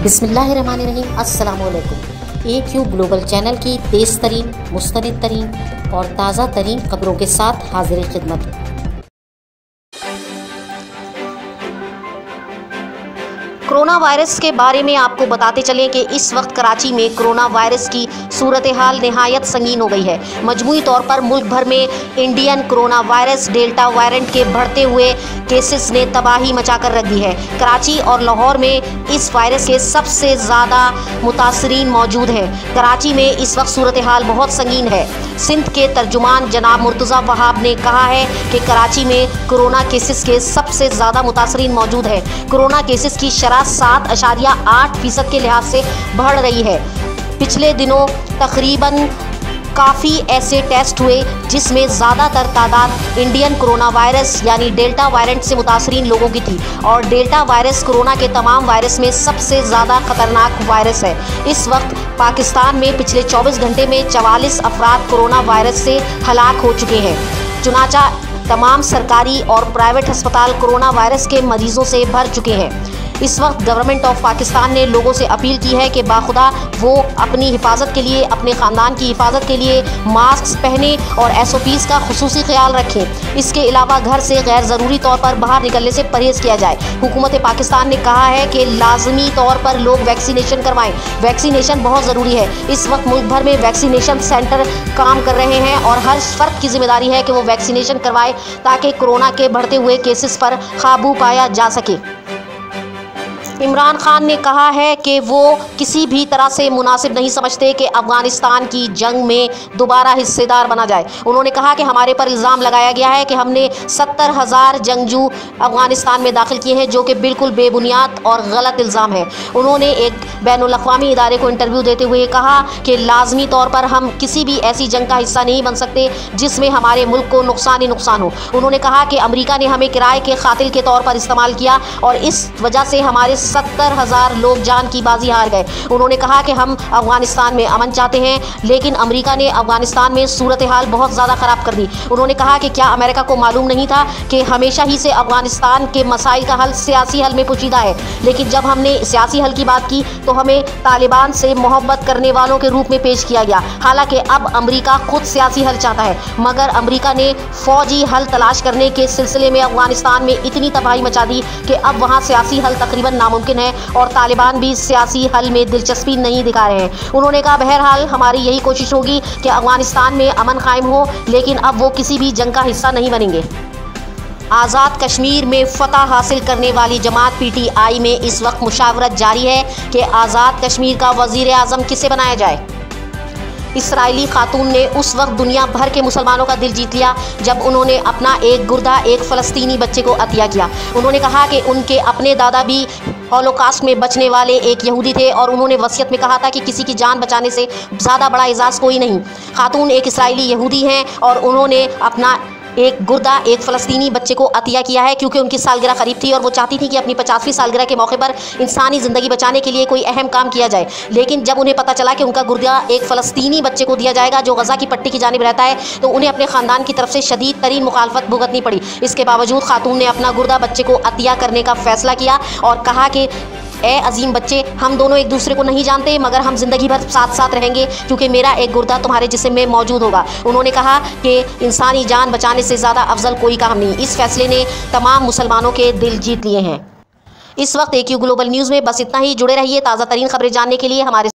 बिस्मिल्लाहिर्रहमानिर्रहीम। अस्सलाम वालेकुम। AQ ग्लोबल चैनल की तेज़ तरीन, मुस्तनिद तरीन और ताज़ा तरीन खबरों के साथ हाजिर खिदमत। कोरोना वायरस के बारे में आपको बताते चलें कि इस वक्त कराची में कोरोना वायरस की सूरत हाल नहायत संगीन हो गई है। मजमूई तौर पर मुल्क भर में Indian corona virus delta variant के बढ़ते हुए केसेस ने तबाही मचाकर रख दी है। कराची और लाहौर में इस वायरस के सबसे ज़्यादा मुतासरीन मौजूद हैं। कराची में इस वक्त सूरत हाल बहुत संगीन है। सिंध के तर्जुमान जनाब मुर्तज़ा वहाब ने कहा है कि कराची में कोरोना केसेस के सबसे ज़्यादा मुतासरीन मौजूद है। कोरोना केसेस की शरह 7.8% के लिहाज से बढ़ रही है। पिछले दिनों तकरीबन काफ़ी ऐसे टेस्ट हुए जिसमें ज़्यादातर तादाद इंडियन कोरोना वायरस यानी डेल्टा वेरिएंट से मुतासरीन लोगों की थी और डेल्टा वायरस कोरोना के तमाम वायरस में सबसे ज़्यादा ख़तरनाक वायरस है। इस वक्त पाकिस्तान में पिछले 24 घंटे में 44 अफराद कोरोना वायरस से हलाक हो चुके हैं। चुनाचा तमाम सरकारी और प्राइवेट अस्पताल कोरोना वायरस के मरीजों से भर चुके हैं। इस वक्त गवर्नमेंट ऑफ पाकिस्तान ने लोगों से अपील की है कि बाखुदा वो अपनी हिफाजत के लिए, अपने ख़ानदान की हिफाजत के लिए मास्क पहने और SOPs का खुसूसी ख्याल रखें। इसके अलावा घर से गैर ज़रूरी तौर पर बाहर निकलने से परहेज़ किया जाए। हुकूमत पाकिस्तान ने कहा है कि लाजमी तौर पर लोग वैक्सीनेशन करवाएं। वैक्सीनेशन बहुत ज़रूरी है। इस वक्त मुल्क भर में वैक्सीनेशन सेंटर काम कर रहे हैं और हर फ़र्द की जिम्मेदारी है कि वो वैक्सीनेशन करवाए ताकि कोरोना के बढ़ते हुए केसेस पर काबू पाया जा सके। इमरान खान ने कहा है कि वो किसी भी तरह से मुनासिब नहीं समझते कि अफ़गानिस्तान की जंग में दोबारा हिस्सेदार बना जाए। उन्होंने कहा कि हमारे पर इल्ज़ाम लगाया गया है कि हमने 70,000 जंगजू अफ़गानिस्तान में दाखिल किए हैं, जो कि बिल्कुल बेबुनियाद और गलत इल्ज़ाम है। उन्होंने एक बैनुल-अक़वामी इदारे को इंटरव्यू देते हुए कहा कि लाजमी तौर पर हम किसी भी ऐसी जंग का हिस्सा नहीं बन सकते जिसमें हमारे मुल्क को नुकसान ही नुकसान हो। उन्होंने कहा कि अमेरिका ने हमें किराए के कातिल के तौर पर इस्तेमाल किया और इस वजह से हमारे 70,000 लोग जान की बाजी हार गए। उन्होंने कहा कि हम अफगानिस्तान में अमन चाहते हैं, लेकिन अमेरिका ने अफगानिस्तान में सूरत हाल बहुत ज़्यादा ख़राब कर दी। उन्होंने कहा कि क्या अमेरिका को मालूम नहीं था कि हमेशा ही से अफगानिस्तान के मसाइल का हल सियासी हल में पोशीदा है। लेकिन जब हमने सियासी हल की बात की तो हमें तालिबान से मोहब्बत करने वालों के रूप में पेश किया गया। हालांकि अब अमेरिका खुद सियासी हल चाहता है, मगर अमेरिका ने फ़ौजी हल तलाश करने के सिलसिले में अफगानिस्तान में इतनी तबाही मचा दी कि अब वहाँ सियासी हल तकरीबन नामुमकिन है और तालिबान भी सियासी हल में दिलचस्पी नहीं दिखा रहे हैं। उन्होंने कहा बहरहाल हमारी यही कोशिश होगी कि अफगानिस्तान में अमन कायम हो, लेकिन अब वो किसी भी जंग का हिस्सा नहीं बनेंगे। आज़ाद कश्मीर में फ़तह हासिल करने वाली जमात PTI में इस वक्त मुशावरत जारी है कि आज़ाद कश्मीर का वज़ीर आज़म किसे बनाया जाए। इसराइली खातून ने उस वक्त दुनिया भर के मुसलमानों का दिल जीत लिया जब उन्होंने अपना एक गुर्दा एक फ़लस्तीनी बच्चे को अतिया किया। उन्होंने कहा कि उनके अपने दादा भी हॉलोकॉस्ट में बचने वाले एक यहूदी थे और उन्होंने वसीयत में कहा था कि किसी की जान बचाने से ज़्यादा बड़ा एजाज़ कोई नहीं। खातून एक इसराइली यहूदी हैं और उन्होंने अपना एक गुर्दा एक फ़लस्तीनी बच्चे को अतिया किया है क्योंकि उनकी सालगिरह करीब थी और वो चाहती थी कि अपनी 50वीं सालगिरह के मौके पर इंसानी ज़िंदगी बचाने के लिए कोई अहम काम किया जाए। लेकिन जब उन्हें पता चला कि उनका गुर्दा एक फ़लस्तीनी बच्चे को दिया जाएगा जो गज़ा की पट्टी की जानिब रहता है, तो उन्हें अपने ख़ानदान की तरफ से शदीद तरीन मुखालफत भुगतनी पड़ी। इसके बावजूद खातून ने अपना गुर्दा बच्चे को अतिया करने का फ़ैसला किया और कहा कि ए अजीम बच्चे, हम दोनों एक दूसरे को नहीं जानते, मगर हम ज़िंदगी भर साथ साथ रहेंगे क्योंकि मेरा एक गुर्दा तुम्हारे जिस्म में मौजूद होगा। उन्होंने कहा कि इंसानी जान बचाने से ज़्यादा अफजल कोई काम नहीं। इस फैसले ने तमाम मुसलमानों के दिल जीत लिए हैं। इस वक्त AQ ग्लोबल न्यूज़ में बस इतना ही। जुड़े रहिए ताज़ा तरीन खबरें जानने के लिए हमारे